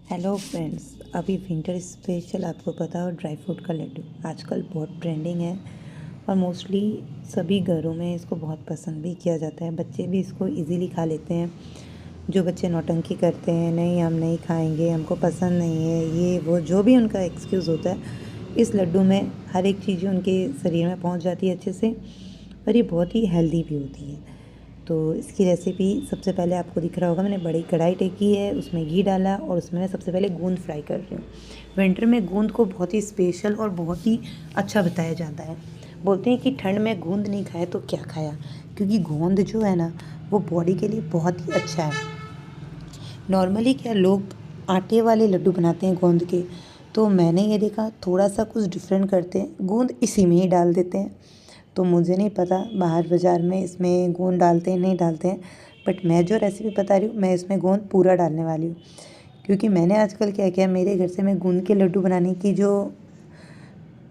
Hello friends, अभी winter special आपको पता हो ड्राई फ्रूट का लड्डू आजकल बहुत ट्रेंडिंग है और मोस्टली सभी घरों में इसको बहुत पसंद भी किया जाता है। बच्चे भी इसको इजीली खा लेते हैं। जो बच्चे नौटंकी करते हैं, नहीं हम नहीं खाएंगे, हमको पसंद नहीं है, ये वो जो भी उनका एक्सक्यूज़ होता है, इस लड्डू में हर एक चीज़ उनके शरीर में पहुंच जाती है अच्छे से और ये बहुत ही हेल्दी भी होती है। तो इसकी रेसिपी सबसे पहले आपको दिख रहा होगा, मैंने बड़ी कढ़ाई टेकी है, उसमें घी डाला और उसमें मैं सबसे पहले गूंद फ्राई कर रही हूँ। विंटर में गूंद को बहुत ही स्पेशल और बहुत ही अच्छा बताया जाता है। बोलते हैं कि ठंड में गूंद नहीं खाए तो क्या खाया, क्योंकि गोंद जो है ना वो बॉडी के लिए बहुत ही अच्छा है। नॉर्मली क्या लोग आटे वाले लड्डू बनाते हैं गोंद के, तो मैंने ये देखा थोड़ा सा कुछ डिफरेंट करते हैं, गूंद इसी में ही डाल देते हैं। तो मुझे नहीं पता बाहर बाज़ार में इसमें गोंद डालते हैं नहीं डालते हैं, बट मैं जो रेसिपी बता रही हूँ मैं इसमें गोंद पूरा डालने वाली हूँ। क्योंकि मैंने आजकल क्या किया, मेरे घर से मैं गूंद के लड्डू बनाने की जो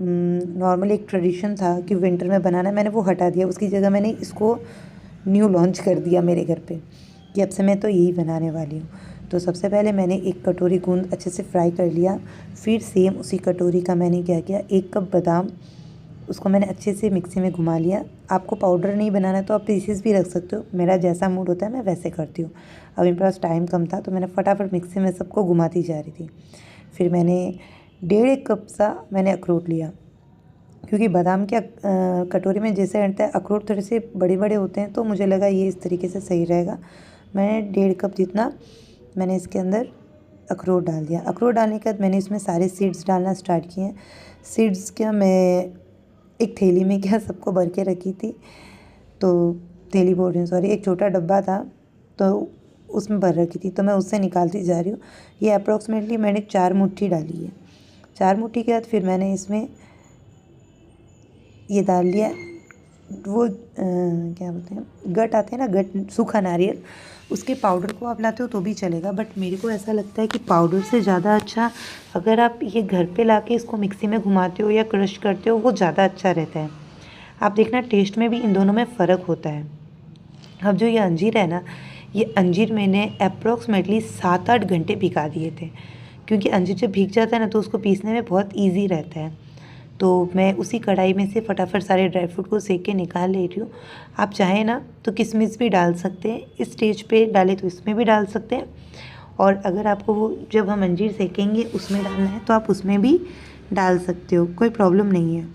नॉर्मली एक ट्रेडिशन था कि विंटर में बनाना, मैंने वो हटा दिया। उसकी जगह मैंने इसको न्यू लॉन्च कर दिया मेरे घर पे कि अब से मैं तो यही बनाने वाली हूँ। तो सबसे पहले मैंने एक कटोरी गूंद अच्छे से फ्राई कर लिया। फिर सेम उसी कटोरी का मैंने क्या किया, 1 कप बादाम, उसको मैंने अच्छे से मिक्सी में घुमा लिया। आपको पाउडर नहीं बनाना है तो आप पीसेस भी रख सकते हो, मेरा जैसा मूड होता है मैं वैसे करती हूँ। अब मेरे पास टाइम कम था तो मैंने फटाफट मिक्सी में सबको घुमाती जा रही थी। फिर मैंने 1.5 कप सा मैंने अखरोट लिया, क्योंकि बादाम के कटोरी में जैसे रहता है, अखरोट थोड़े से बड़े बड़े होते हैं, तो मुझे लगा ये इस तरीके से सही रहेगा। मैंने 1.5 कप जितना मैंने इसके अंदर अखरोट डाल दिया। अखरोट डालने के बाद मैंने इसमें सारे सीड्स डालना स्टार्ट किए। सीड्स क्या मैं एक थैली में क्या सबको भर के रखी थी, तो थैली बोल रही हूँ सॉरी, एक छोटा डब्बा था तो उसमें भर रखी थी, तो मैं उससे निकालती जा रही हूँ। ये अप्रॉक्सीमेटली मैंने 4 मुट्ठी डाली है। 4 मुट्ठी के बाद फिर मैंने इसमें ये डाल लिया, वो क्या बोलते हैं, गट आते हैं ना, गट सूखा नारियल, उसके पाउडर को आप लाते हो तो भी चलेगा, बट मेरे को ऐसा लगता है कि पाउडर से ज़्यादा अच्छा अगर आप ये घर पे लाके इसको मिक्सी में घुमाते हो या क्रश करते हो, वो ज़्यादा अच्छा रहता है। आप देखना टेस्ट में भी इन दोनों में फ़र्क होता है। अब जो ये अंजीर है ना, ये अंजीर मैंने अप्रॉक्सीमेटली 7-8 घंटे भिगा दिए थे, क्योंकि अंजीर जब भीग जाता है ना तो उसको पीसने में बहुत ईजी रहता है। तो मैं उसी कढ़ाई में से फटाफट सारे ड्राई फ्रूट को सेक के निकाल ले रही हूँ। आप चाहें ना तो किशमिश भी डाल सकते हैं, इस स्टेज पे डालें तो इसमें भी डाल सकते हैं, और अगर आपको वो जब हम अंजीर सेकेंगे उसमें डालना है तो आप उसमें भी डाल सकते हो, कोई प्रॉब्लम नहीं है।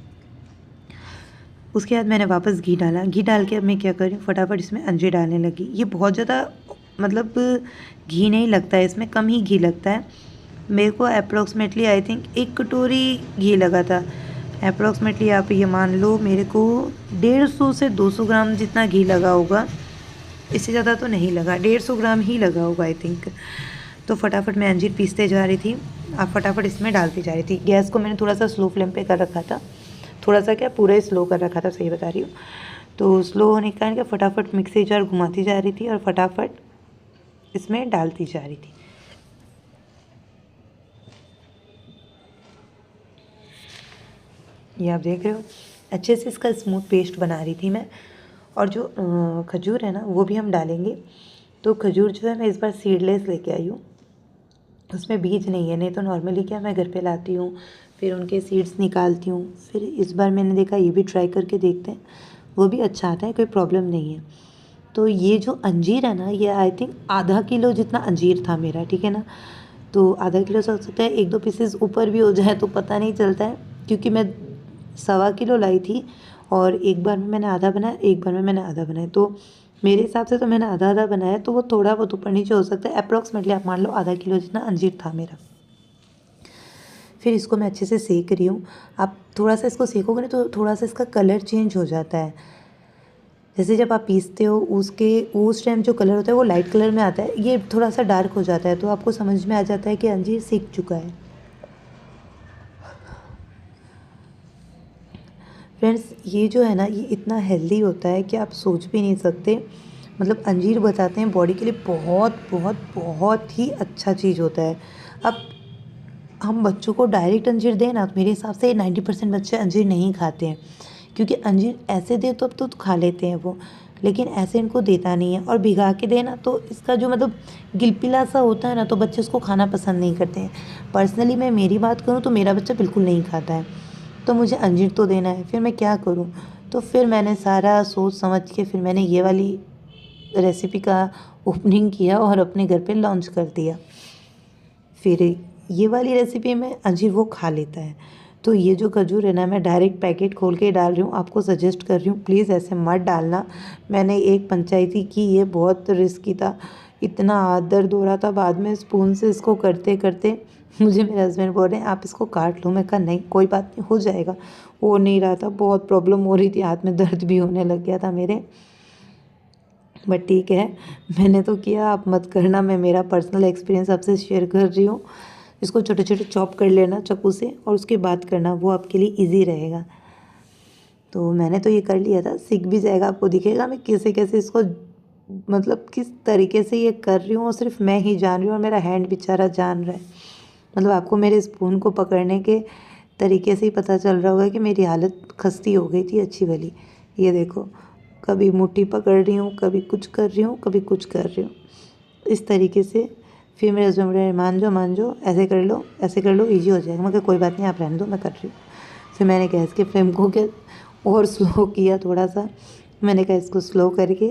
उसके बाद मैंने वापस घी डाला। घी डाल के अब मैं क्या कर रही हूँ, फटाफट इसमें अंजीर डालने लगी। ये बहुत ज़्यादा मतलब घी नहीं लगता है इसमें, कम ही घी लगता है। मेरे को अप्रॉक्सीमेटली आई थिंक 1 कटोरी घी लगा था। अप्रॉक्सीमेटली आप ये मान लो मेरे को 150 से 200 ग्राम जितना घी लगा होगा, इससे ज़्यादा तो नहीं लगा, 150 ग्राम ही लगा होगा आई थिंक। तो फटाफट मैं अंजीर पीसते जा रही थी, आप फटाफट इसमें डालती जा रही थी। गैस को मैंने थोड़ा सा स्लो फ्लेम पे कर रखा था, थोड़ा सा क्या पूरा ही स्लो कर रखा था, सही बता रही हूँ। तो स्लो होने के कारण क्या फटाफट मिक्सी जार घुमाती जा रही थी और फटाफट इसमें डालती जा रही थी। ये आप देख रहे हो, अच्छे से इसका स्मूथ पेस्ट बना रही थी मैं। और जो खजूर है ना वो भी हम डालेंगे। तो खजूर जो है मैं इस बार सीडलेस लेके आई हूँ, उसमें बीज नहीं है। नहीं तो नॉर्मली क्या मैं घर पे लाती हूँ, फिर उनके सीड्स निकालती हूँ। फिर इस बार मैंने देखा ये भी ट्राई करके देखते हैं, वो भी अच्छा आता है, कोई प्रॉब्लम नहीं है। तो ये जो अंजीर है ना, ये आई थिंक आधा किलो जितना अंजीर था मेरा, ठीक है ना। तो आधा किलो से हो सकता है 1-2 पीसेस ऊपर भी हो जाए तो पता नहीं चलता है, क्योंकि मैं 1.25 किलो लाई थी और एक बार में मैंने आधा बनाया, एक बार में मैंने आधा बनाया। तो मेरे हिसाब से तो मैंने आधा आधा बनाया, तो वो थोड़ा बहुत ऊपर नीचे हो सकता है। अप्रॉक्सीमेटली आप मान लो आधा किलो जितना अंजीर था मेरा। फिर इसको मैं अच्छे से सेक रही हूँ। आप थोड़ा सा इसको सेकोगे ना तो थोड़ा सा इसका कलर चेंज हो जाता है। जैसे जब आप पीसते हो उसके उस टाइम जो कलर होता है वो लाइट कलर में आता है, ये थोड़ा सा डार्क हो जाता है, तो आपको समझ में आ जाता है कि अंजीर सीख चुका है। फ्रेंड्स, ये जो है ना ये इतना हेल्दी होता है कि आप सोच भी नहीं सकते। मतलब अंजीर बताते हैं बॉडी के लिए बहुत बहुत बहुत ही अच्छा चीज़ होता है। अब हम बच्चों को डायरेक्ट अंजीर दें ना, तो मेरे हिसाब से 90% बच्चे अंजीर नहीं खाते हैं, क्योंकि अंजीर ऐसे दे तो अब तो खा लेते हैं वो, लेकिन ऐसे इनको देता नहीं है। और भिगा के देना तो इसका जो मतलब गिलपिला सा होता है ना, तो बच्चे उसको खाना पसंद नहीं करते हैं। पर्सनली मैं मेरी बात करूँ तो मेरा बच्चा बिल्कुल नहीं खाता है, तो मुझे अंजीर तो देना है, फिर मैं क्या करूँ। तो फिर मैंने सारा सोच समझ के फिर मैंने ये वाली रेसिपी का ओपनिंग किया और अपने घर पे लॉन्च कर दिया। फिर ये वाली रेसिपी में अंजीर वो खा लेता है। तो ये जो खजूर है ना, मैं डायरेक्ट पैकेट खोल के डाल रही हूँ, आपको सजेस्ट कर रही हूँ प्लीज़ ऐसे मत डालना। मैंने एक पंचायती की, ये बहुत रिस्की था, इतना हाथ दर्द हो रहा था बाद में स्पून से इसको करते करते। मुझे मेरे हस्बैंड बोल रहे हैं आप इसको काट लो, मैं कहा नहीं कोई बात नहीं, हो जाएगा। हो नहीं रहा था, बहुत प्रॉब्लम हो रही थी, हाथ में दर्द भी होने लग गया था मेरे। बट ठीक है, मैंने तो किया, आप मत करना, मैं मेरा पर्सनल एक्सपीरियंस आपसे शेयर कर रही हूँ। इसको छोटे छोटे चॉप कर लेना चाकू से और उसके बाद करना, वो आपके लिए इजी रहेगा। तो मैंने तो ये कर लिया था, सीख भी जाएगा, आपको दिखेगा मैं कैसे कैसे इसको मतलब किस तरीके से ये कर रही हूँ, और सिर्फ मैं ही जान रही हूँ और मेरा हैंड बेचारा जान रहा है। मतलब आपको मेरे स्पून को पकड़ने के तरीके से ही पता चल रहा होगा कि मेरी हालत खस्ती हो गई थी अच्छी वाली। ये देखो, कभी मुट्ठी पकड़ रही हूँ, कभी कुछ कर रही हूँ, कभी कुछ कर रही हूँ, इस तरीके से। फिर मेरे हस्बैंड बोले मान जाओ, ऐसे कर लो, ऐसे कर लो, ईजी हो जाएगा। मगर कोई बात नहीं, आप रहने दो, मैं कर रही हूँ। फिर मैंने गैस के फ्लेम को क्या और स्लो किया थोड़ा सा, मैंने कहा इसको स्लो करके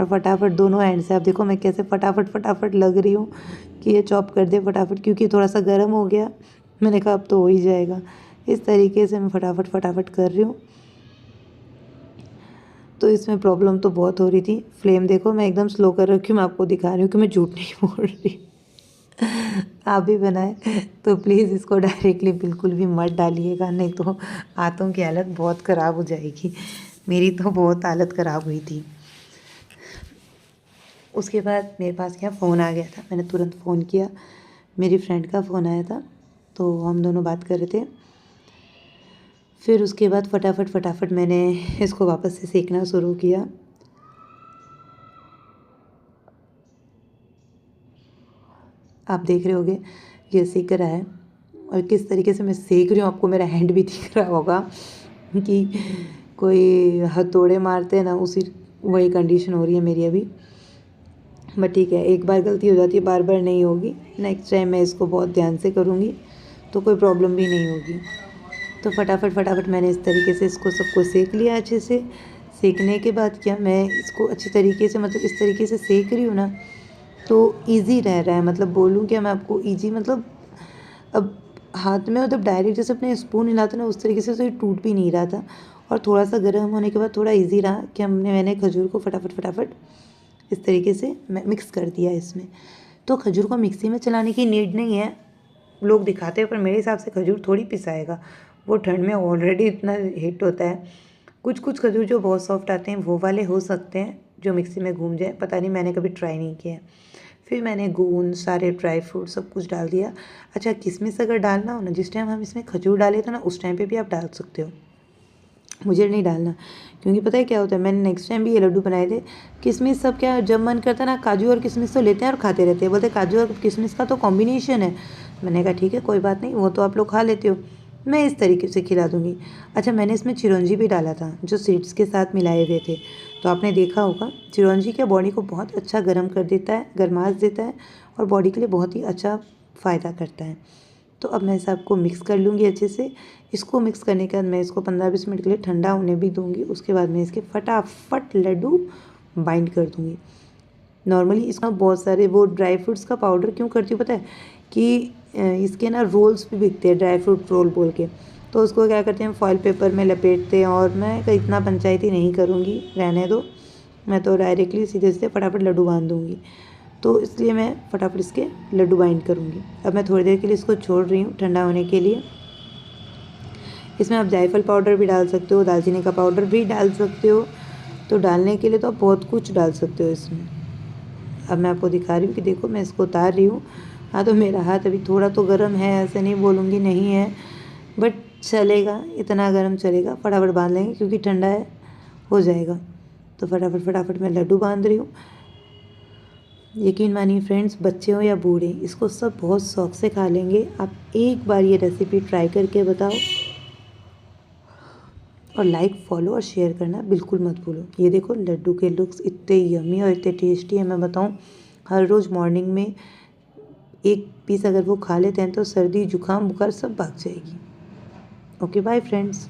और फटाफट दोनों एंड से, आप देखो मैं कैसे फटाफट फटाफट लग रही हूँ कि ये चॉप कर दे फटाफट, क्योंकि थोड़ा सा गर्म हो गया। मैंने कहा अब तो हो ही जाएगा। इस तरीके से मैं फटाफट फटाफट कर रही हूँ। तो इसमें प्रॉब्लम तो बहुत हो रही थी। फ्लेम देखो मैं एकदम स्लो कर रखी हूँ, मैं आपको दिखा रही हूँ कि मैं झूठ नहीं बोल रही। आप भी बनाएं तो प्लीज़ इसको डायरेक्टली बिल्कुल भी मत डालिएगा, नहीं तो हाथों की हालत बहुत ख़राब हो जाएगी। मेरी तो बहुत हालत ख़राब हुई थी। उसके बाद मेरे पास क्या फ़ोन आ गया था, मैंने तुरंत फ़ोन किया, मेरी फ्रेंड का फ़ोन आया था, तो हम दोनों बात कर रहे थे। फिर उसके बाद फटाफट फटाफट मैंने इसको वापस से सेकना शुरू किया। आप देख रहे होगे ये सेक रहा है, और किस तरीके से मैं सेक रही हूँ आपको मेरा हैंड भी दिख रहा होगा कि कोई हथौड़े मारते हैं ना, उसी वही कंडीशन हो रही है मेरी अभी। बट ठीक है, एक बार गलती हो जाती है, बार बार नहीं होगी। नेक्स्ट टाइम मैं इसको बहुत ध्यान से करूँगी तो कोई प्रॉब्लम भी नहीं होगी। तो फटाफट फटाफट मैंने इस तरीके से इसको सबको सेक लिया अच्छे से। सेकने के बाद क्या, मैं इसको अच्छी तरीके से मतलब इस तरीके से सेक रही हूँ ना, तो ईज़ी रह रहा है। मतलब बोलूँ क्या मैं आपको, ईज़ी मतलब अब हाथ में मतलब डायरेक्ट जैसे अपने स्पून हिलाते ना, उस तरीके से तो ये टूट भी नहीं रहा था। और थोड़ा सा गर्म होने के बाद थोड़ा ईज़ी रहा कि मैंने खजूर को फटाफट फटाफट इस तरीके से मैं मिक्स कर दिया इसमें। तो खजूर को मिक्सी में चलाने की नीड नहीं है, लोग दिखाते हैं, पर मेरे हिसाब से खजूर थोड़ी पिसाएगा, वो ठंड में ऑलरेडी इतना हीट होता है। कुछ कुछ खजूर जो बहुत सॉफ्ट आते हैं वो वाले हो सकते हैं जो मिक्सी में घूम जाए, पता नहीं, मैंने कभी ट्राई नहीं किया है। फिर मैंने गोंद, सारे ड्राई फ्रूट सब कुछ डाल दिया। अच्छा, किशमिश अगर डालना हो ना, जिस टाइम हम इसमें खजूर डाले थे ना, उस टाइम पे भी आप डाल सकते हो, मुझे नहीं डालना, क्योंकि पता है क्या होता है, मैंने नेक्स्ट टाइम भी ये लड्डू बनाए थे। किशमिश सब क्या, जब मन करता है ना, काजू और किशमिश तो लेते हैं और खाते रहते हैं, बोलते काजू और किशमिश का तो कॉम्बिनेशन है। मैंने कहा ठीक है कोई बात नहीं, वो तो आप लोग खा लेते हो, मैं इस तरीके से खिला दूँगी। अच्छा, मैंने इसमें चिरौंजी भी डाला था जो सीड्स के साथ मिलाए हुए थे, तो आपने देखा होगा चिरौंजी क्या बॉडी को बहुत अच्छा गर्म कर देता है, गर्माश देता है, और बॉडी के लिए बहुत ही अच्छा फ़ायदा करता है। तो अब मैं सबको मिक्स कर लूँगी अच्छे से। इसको मिक्स करने के बाद मैं इसको 15-20 मिनट के लिए ठंडा होने भी दूँगी। उसके बाद मैं इसके फटाफट लड्डू बाइंड कर दूँगी। नॉर्मली इसमें बहुत सारे वो ड्राई फ्रूट्स का पाउडर क्यों करती हूँ पता है, कि इसके ना रोल्स भी बिकते हैं, ड्राई फ्रूट रोल बोल के, तो उसको क्या करते हैं फॉइल पेपर में लपेटते हैं। और मैं इतना पंचायती नहीं करूँगी, रहने दो, मैं तो डायरेक्टली सीधे सीधे फटाफट लड्डू बांध दूँगी। तो इसलिए मैं फटाफट इसके लड्डू बाइंड करूँगी। अब मैं थोड़ी देर के लिए इसको छोड़ रही हूँ ठंडा होने के लिए। इसमें आप जायफल पाउडर भी डाल सकते हो, दालचीनी का पाउडर भी डाल सकते हो। तो डालने के लिए तो आप बहुत कुछ डाल सकते हो इसमें। अब मैं आपको दिखा रही हूँ कि देखो मैं इसको उतार रही हूँ। हाँ, तो मेरा हाथ अभी थोड़ा तो गर्म है, ऐसे नहीं बोलूँगी नहीं है, बट चलेगा, इतना गर्म चलेगा। फटाफट बांध लेंगे क्योंकि ठंडा है, हो जाएगा। तो फटाफट फटाफट मैं लड्डू बांध रही हूँ। यकीन मानिए फ्रेंड्स, बच्चे हो या बूढ़े, इसको सब बहुत शौक से खा लेंगे। आप एक बार ये रेसिपी ट्राई करके बताओ, और लाइक, फॉलो और शेयर करना बिल्कुल मत भूलो। ये देखो लड्डू के लुक्स इतने यमी और इतने टेस्टी है, मैं बताऊँ हर रोज़ मॉर्निंग में एक पीस अगर वो खा लेते हैं तो सर्दी जुकाम बुखार सब भाग जाएगी। Okay bye friends.